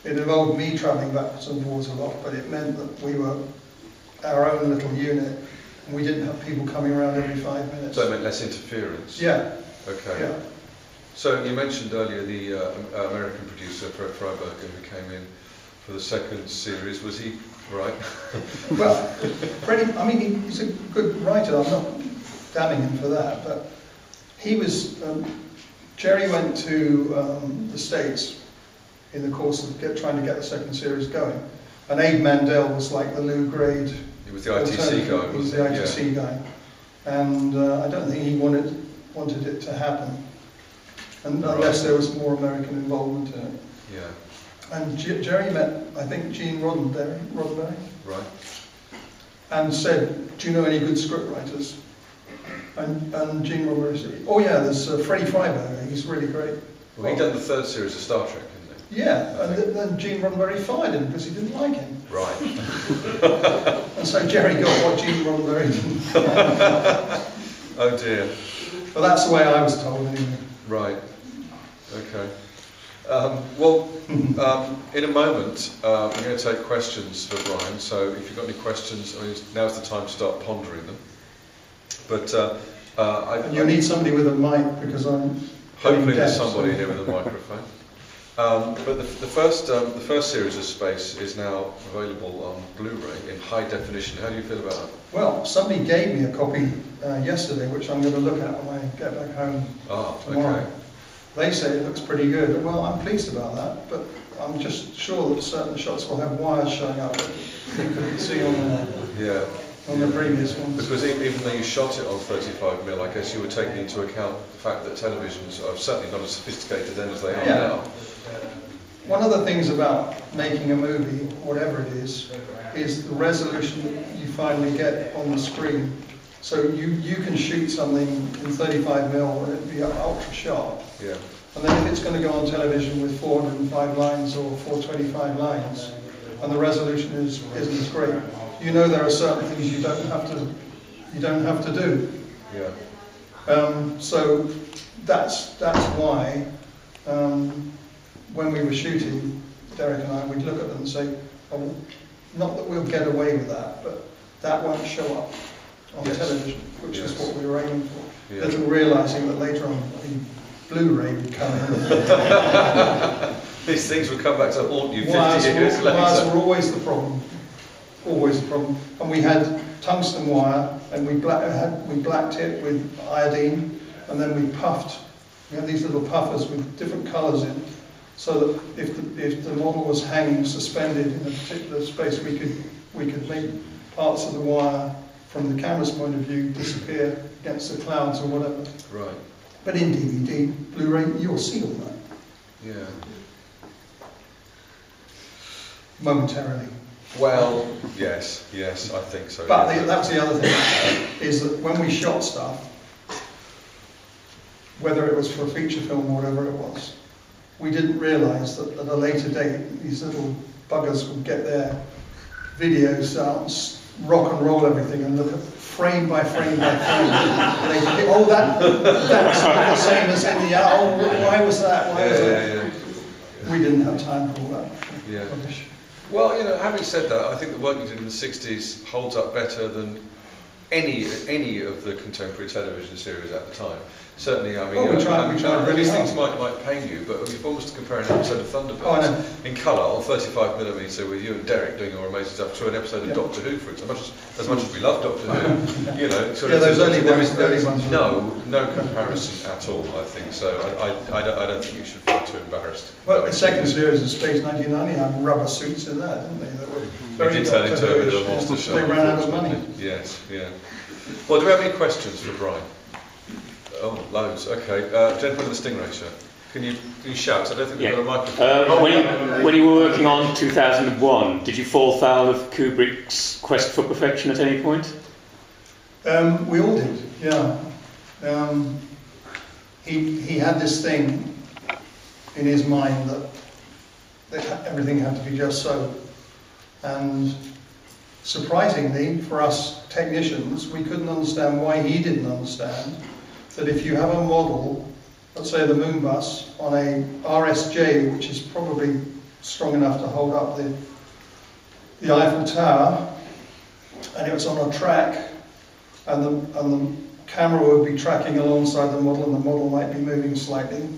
It involved me travelling backwards and forwards a lot, but it meant that we were our own little unit, and we didn't have people coming around every 5 minutes. So it meant less interference? Yeah. Okay. Yeah. So you mentioned earlier the American producer, Fred Freiberger, who came in for the second series. Was he right? Well, Freddie, I mean, he's a good writer. I'm not damning him for that, but he was... Jerry went to the States in the course of trying to get the second series going. And Abe Mandel was like the Lou Grade. He was the ITC guy, He was the ITC guy. And I don't think he wanted it to happen. And unless there was more American involvement in it. Yeah. And Jerry met, I think, Gene Roddenberry. Right. And said, "Do you know any good script writers?" And Gene Roddenberry said, "Oh yeah, there's Freddie Freiberger. He's really great." Well, he'd done the third series of Star Trek, didn't he? Yeah, and then Gene Roddenberry fired him because he didn't like him. Right. And so Jerry got what Gene Roddenberry didn't. Oh dear. Well, that's the way I was told anyway. Right. Okay. In a moment, we're going to take questions for Brian. So if you've got any questions, I mean, now's the time to start pondering them. But and you need somebody with a mic because I'm hopefully there's somebody here with a microphone. But the first series of Space is now available on Blu-ray in high definition. How do you feel about that? Well, somebody gave me a copy yesterday, which I'm going to look at when I get back home tomorrow. Okay. They say it looks pretty good. Well, I'm pleased about that, but I'm just sure that certain shots will have wires showing up that you couldn't see on the previous ones. Because even though you shot it on 35mm, I guess you were taking into account the fact that televisions are certainly not as sophisticated then as they are now. One of the things about making a movie, whatever it is the resolution that you finally get on the screen. So you can shoot something in 35mm and it'd be ultra sharp. Yeah. And then if it's going to go on television with 405 lines or 425 lines, and the resolution isn't as great, you know there are certain things you don't have to do. Yeah. So that's why when we were shooting, Derek and I, we'd look at them and say, oh, not that we'll get away with that, but that won't show up on television, which is what we were aiming for. Yeah. Little realising that later on the Blu-ray would come in. These things would come back to haunt you 50 years later. Wires were always the problem. Always the problem. And we had tungsten wire, and we blacked it with iodine, and then we puffed. We had these little puffers with different colours in, so that if the model was hanging suspended in a particular space, we could make parts of the wire from the camera's point of view disappear against the clouds or whatever. Right. But in DVD, Blu-ray, you'll see all that. Yeah. Momentarily. Well, yes, I think so. But that's the other thing, is that when we shot stuff, whether it was for a feature film or whatever it was, we didn't realise that at a later date, these little buggers would get their videos out and rock and roll everything and look at frame by frame by frame. And they think, oh, that's not the same as in the, oh, why was that? Why was that? We didn't have time for all that rubbish. Well, having said that, I think the work you did in the 60s holds up better than any of the contemporary television series at the time. Certainly, I mean, these things might pain you, but you've almost compare an episode of Thunderbirds in colour on 35mm with you and Derek doing your amazing stuff to an episode of Doctor Who, for example. As much as we love Doctor Who, there is no comparison at all. I think so. I don't think you should feel too embarrassed. Well, the second series of Space 1990 had rubber suits in that, didn't they? That were very did turn into a bit of a monster show. They ran out of money. Yes, yeah. Well, do we have any questions for Brian? Oh, loads. Okay. Gentleman with the Stingray shirt. Can you shout? I don't think we've got a microphone. When you were working on 2001, did you fall foul of Kubrick's quest for perfection at any point? We all did, yeah. He had this thing in his mind that everything had to be just so. And surprisingly, for us technicians, we couldn't understand why he didn't understand that if you have a model, let's say the moon bus, on a RSJ, which is probably strong enough to hold up the Eiffel Tower, and it was on a track, and the camera would be tracking alongside the model, and the model might be moving slightly,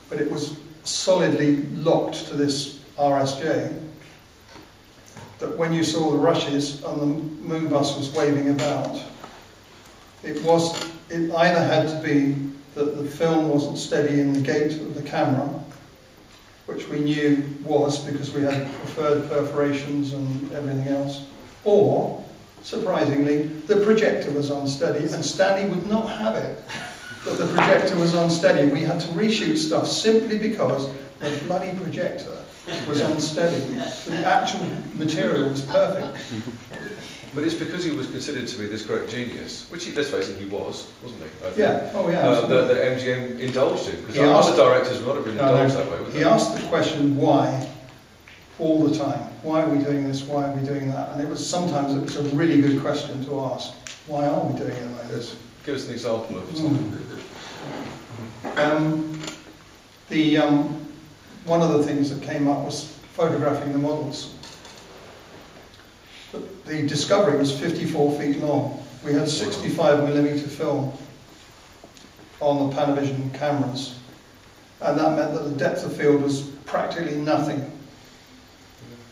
but it was solidly locked to this RSJ, that when you saw the rushes and the moon bus was waving about, it either had to be that the film wasn't steady in the gate of the camera, which we knew was because we had preferred perforations and everything else, or, surprisingly, the projector was unsteady, and Stanley would not have it that the projector was unsteady. We had to reshoot stuff simply because the bloody projector was unsteady. The actual material was perfect. But it's because he was considered to be this great genius, which, let's face it, he was, wasn't he? I think. Yeah, oh yeah. That MGM indulged him, because other directors would not have been indulged that way, would they? He asked the question, why, all the time. Why are we doing this? Why are we doing that? And sometimes it was a really good question to ask. Why are we doing it like this? Give us an example of something. One of the things that came up was photographing the models. The Discovery was 54 feet long. We had 65mm film on the Panavision cameras, and that meant that the depth of field was practically nothing.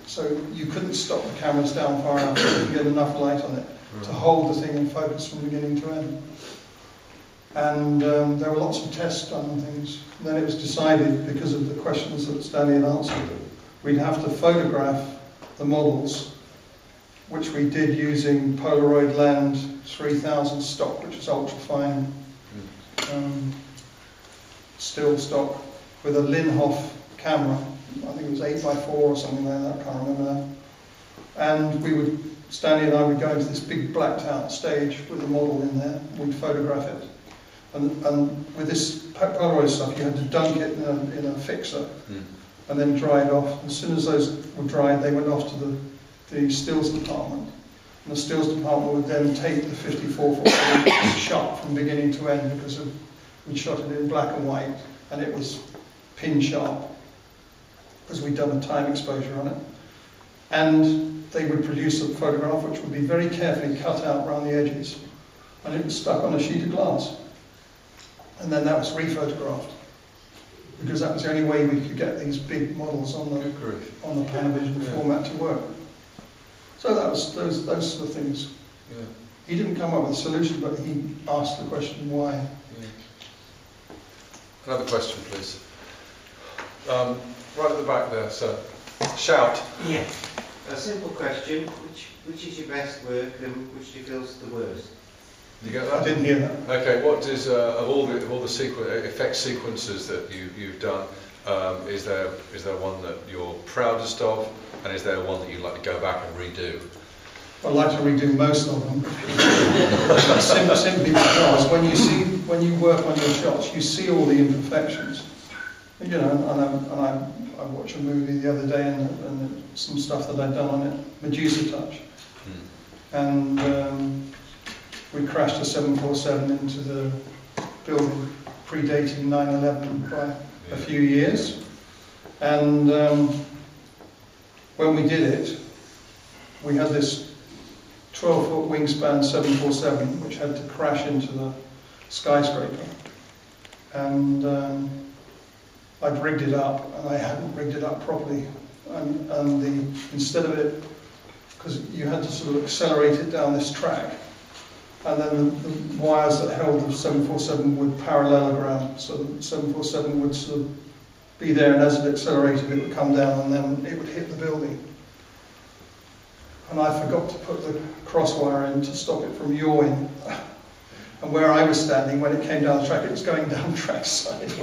So you couldn't stop the cameras down far enough to get enough light on it to hold the thing in focus from beginning to end. And there were lots of tests done and things. And then it was decided, because of the questions that Stanley had answered, we'd have to photograph the models, which we did using Polaroid Land 3000 stock, which is ultra-fine still stock, with a Linhof camera. I think it was 8x4 or something like that, I can't remember that. And Stanley and I would go into this big blacked out stage with the model in there, we'd photograph it. And with this Polaroid stuff, you had to dunk it in a fixer and then dry it off. As soon as those were dried, they went off to the stills department. And the stills department would then take the 54-foot shot from beginning to end, because we shot it in black and white, and it was pin sharp, because we'd done a time exposure on it. And they would produce a photograph which would be very carefully cut out around the edges, and it was stuck on a sheet of glass. And then that was rephotographed, because that was the only way we could get these big models on the Panavision format to work. So that was those sort of things. Yeah. He didn't come up with a solution, but he asked the question why. Yeah. Another question, please. Right at the back there, sir. Shout. Yeah. A simple question: which is your best work, and which do you feel is the worst? Did you get that? I didn't hear that. Okay. What is of all the effect sequences that you've done? Is there one that you're proudest of, and is there one that you'd like to go back and redo? I'd like to redo most of them. Simply because when you work on your shots, you see all the imperfections. You know, and I watched a movie the other day, and some stuff that I'd done on it, Medusa Touch, and we crashed a 747 into the building, predating 9/11 by a few years, and when we did it, we had this 12-foot wingspan 747 which had to crash into the skyscraper, and I'd rigged it up, and I hadn't rigged it up properly, and instead of it, because you had to sort of accelerate it down this track, and then the wires that held the 747 would parallelogram, so the 747 would sort of be there, and as it accelerated it would come down, and then it would hit the building. And I forgot to put the crosswire in to stop it from yawing. And where I was standing, when it came down the track, it was going down track sideways.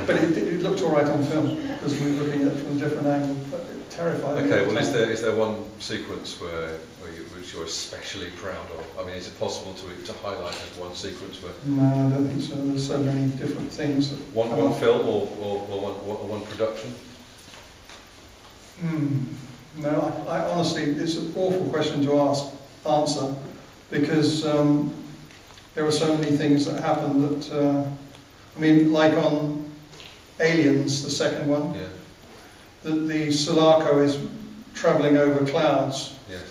But it looked all right on film because we were looking at it from a different angle. But it terrified me. Okay, well, is there one sequence which you're especially proud of? I mean, is it possible to highlight as one sequence where? No, I don't think so. There's so many different things. One film or one production? No, I honestly, it's an awful question to answer, because there were so many things that happened that, I mean, like on Aliens, the second one, Yeah. the Sulaco is travelling over clouds, Yes.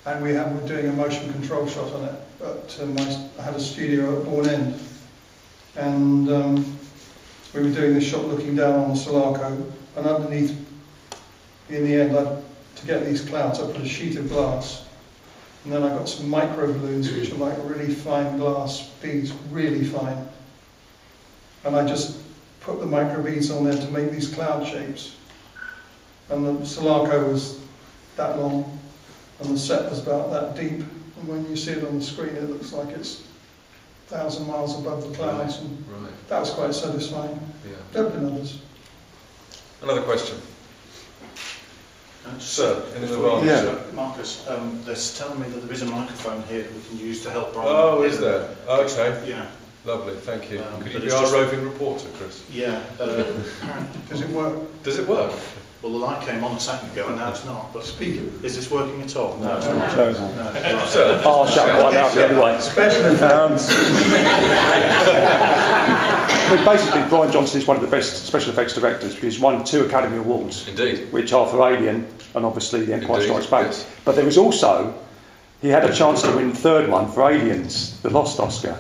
and we're doing a motion control shot on it. But I had a studio at Bourne End, and we were doing this shot looking down on the Sulaco, and underneath, in the end, to get these clouds, I put a sheet of glass, and then I got some micro balloons, which are like really fine glass beads, really fine, and I just put the micro beads on there to make these cloud shapes. And the Sulaco was that long, and the set was about that deep, and when you see it on the screen, it looks like it's 1,000 miles above the clouds, and Right. that was quite satisfying. Yeah. There have been others. Another question. Sir, in advance. Yeah, Marcus, they're telling me that there is a microphone here that we can use to help Brian. Oh, is there? Okay. Yeah. Lovely, thank you. Could you but be it's our just- roving reporter, Chris? Yeah. Does it work? Does it work? Well, the light came on a second ago and now it's not. But Speaking. is this working at all? No, it's No. not. No. Sir, I'll shut one out anyway. Special effects. Basically, Brian Johnson is one of the best special effects directors because he's won 2 Academy Awards, indeed. which are for Alien and obviously The Empire Indeed, Strikes Back. yes. But there was also, he had a chance to win the 3rd one for Aliens, the Lost Oscar.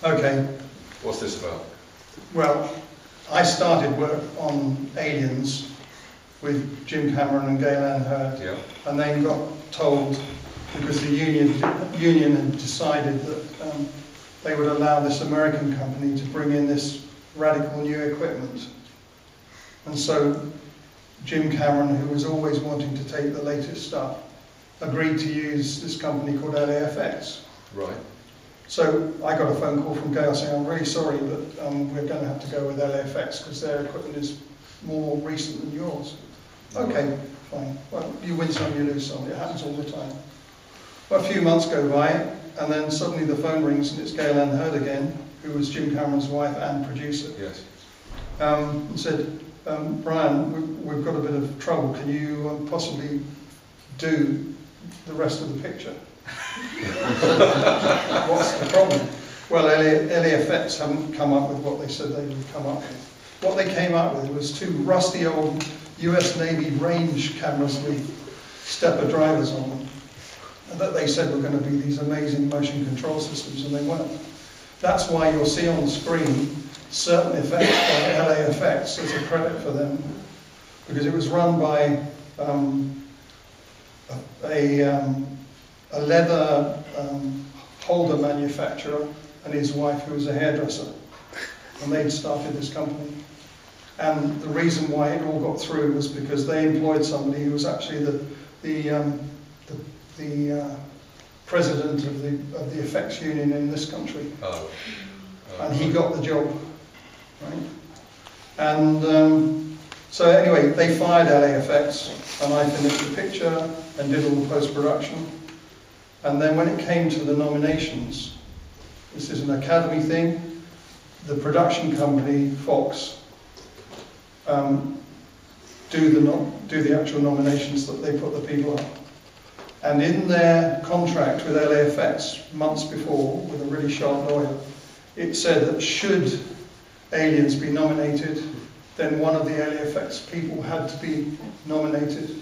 Okay, What's this about? well, I started work on Aliens with Jim Cameron and Gail Ann Hurd, Yeah. and then got told, because the union had decided that they would allow this American company to bring in this radical new equipment. And so Jim Cameron, who was always wanting to take the latest stuff, agreed to use this company called LAFX. Right. So I got a phone call from Gail saying, I'm really sorry, but we're going to have to go with LAFX because their equipment is more recent than yours. Okay, fine. Well, you win some, you lose some. It happens all the time. Well, a few months go by, and then suddenly the phone rings, and it's Gail Ann Hurd again, who was Jim Cameron's wife and producer. Yes. And said, Brian, we've got a bit of trouble. Can you possibly do the rest of the picture? What's the problem? Well, LAFX haven't come up with what they said they would come up with. What they came up with was 2 rusty old US Navy range cameras with stepper drivers on them, and that they said were going to be these amazing motion control systems, and they weren't. That's why you'll see on the screen certain effects by LAFX as a credit for them, because it was run by a leather holder manufacturer and his wife, who was a hairdresser, and they'd started this company. And the reason why it all got through was because they employed somebody who was actually the president of the effects union in this country, and he got the job, right? And so anyway, they fired LAFX, and I finished the picture and did all the post-production. And then when it came to the nominations, this is an Academy thing, the production company, Fox, do the actual nominations that they put the people up. And in their contract with LAFX, months before, with a really sharp lawyer, it said that should Aliens be nominated, then one of the LAFX people had to be nominated.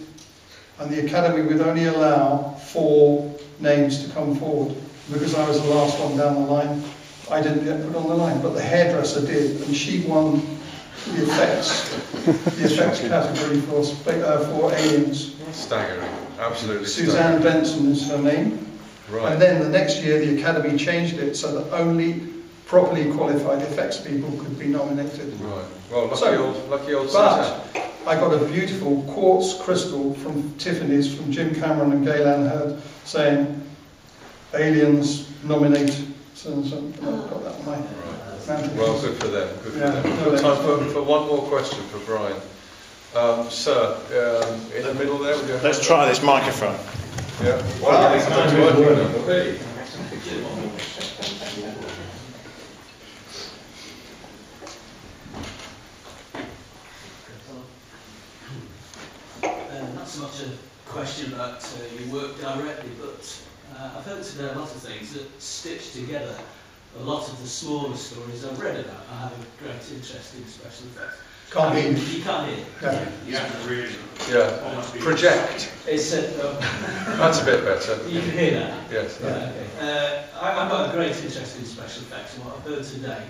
And the Academy would only allow 4 names to come forward. Because I was the last one down the line, I didn't get put on the line, but the hairdresser did, and she won the effects category for Aliens. Staggering, absolutely Suzanne staggering. Benson is her name. Right. And then the next year the Academy changed it so that only properly qualified effects people could be nominated. Right. Well, lucky old But Suzanne. I got a beautiful quartz crystal from Tiffany's from Jim Cameron and Gail Ann Hurd saying, Aliens nominated. So I've got that on my mantelpiece. Well, good for them. Good for Yeah, them. no, Got they- time for one more question for Brian. Sir, in the middle there. With your Let's hand try up. this microphone. Yeah. Wow. It's not working. Not so much a question about your work directly, but I've heard today a lot of things that stitch together a lot of the smaller stories I've read about. I have a great interest in special effects. Can't hear you. You can't hear. Yeah. You have to really Yeah. Project. It's That's a bit better. you can hear that. Yes. Yeah, okay. I've got a great interest in special effects, and what I've heard today,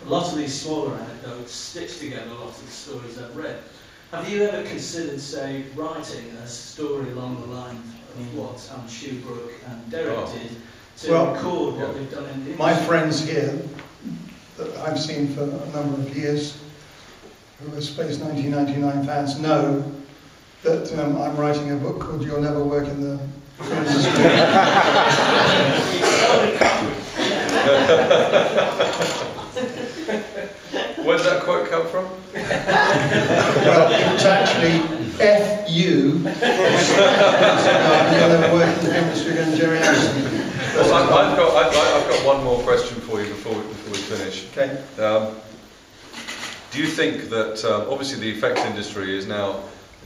a lot of these smaller anecdotes stitch together a lot of the stories I've read. Have you ever considered, say, writing a story along the line of what Alan Shoebrook and Derek did to record what they've done in the My industry? friends here, that I've seen for a number of years, who are Space 1999 fans, know that I'm writing a book called You'll Never Work in the Film Industry. Where did that quote come from? Well, it's actually F.U. You'll Never Work in the Film Industry again, Jerry Anderson. Well, I've got one more question for you before we finish. Okay. Do you think that obviously the effects industry is now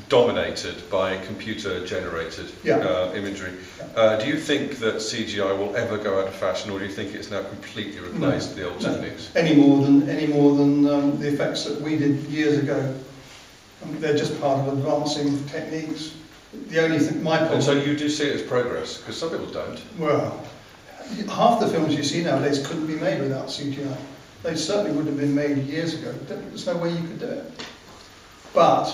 dominated by computer-generated imagery? Do you think that CGI will ever go out of fashion, or do you think it's now completely replaced the old techniques? Any more than the effects that we did years ago. They're just part of advancing techniques. The only thing, my problem. And so you do see it as progress, because some people don't. Well, half the films you see nowadays couldn't be made without CGI. They certainly wouldn't have been made years ago. There's no way you could do it. But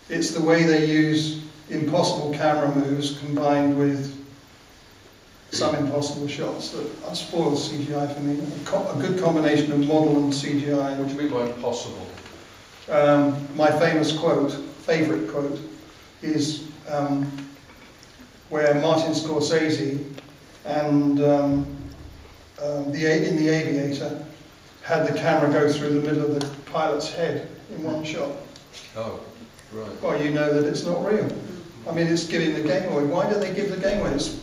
it's the way they use impossible camera moves combined with some impossible shots that spoils CGI for me. A good combination of model and CGI. What do you mean by impossible? My favourite quote, is where Martin Scorsese and in The Aviator had the camera go through the middle of the pilot's head in one shot. Oh, right. Well, you know that it's not real. I mean, it's giving the game away. Why do they give the game away? It's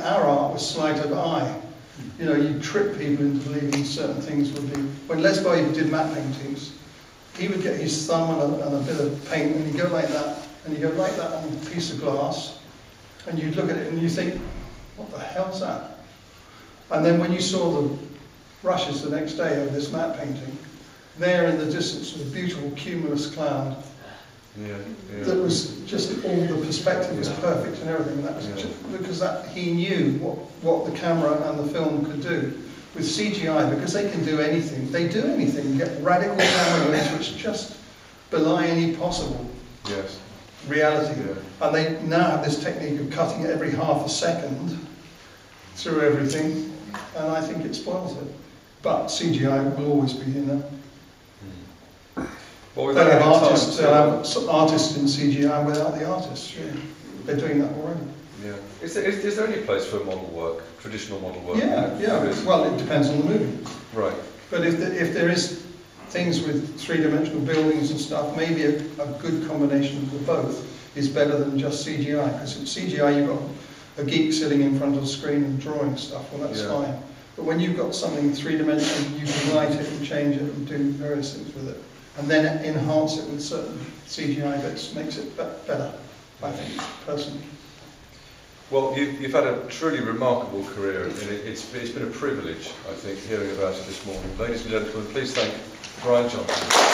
our art was sleight of eye. You know, you trick people into believing certain things would be. When Les Boy did matte paintings, he would get his thumb and a bit of paint, and he'd go like that, and he'd go like that on a piece of glass, and you'd look at it and you think, what the hell's that? And then when you saw the brushes the next day of this matte painting, there in the distance was a beautiful cumulus cloud. Yeah. That was just all the perspective was perfect and everything. And that was just because he knew what the camera and the film could do. With CGI, because they can do anything, they do anything. You get radical camera moves which just belie any possible reality. Yeah. And they now have this technique of cutting it every half a second through everything, and I think it spoils it. But CGI will always be in there. Well, They'll have artists in CGI without the artists. Yeah. They're doing that already. Yeah. Is there any place for model work, traditional model work? Yeah. Well, it depends on the movie. Right. But if there is things with three-dimensional buildings and stuff, maybe a good combination of the both is better than just CGI. Because in CGI you've got a geek sitting in front of the screen and drawing stuff. Well, that's fine. But when you've got something three-dimensional, you can light it and change it and do various things with it. And then enhance it with certain CGI bits, makes it better, I think, personally. Well, you've had a truly remarkable career, and it's been a privilege, I think, hearing about it this morning. Ladies and gentlemen, please thank Brian Johnson.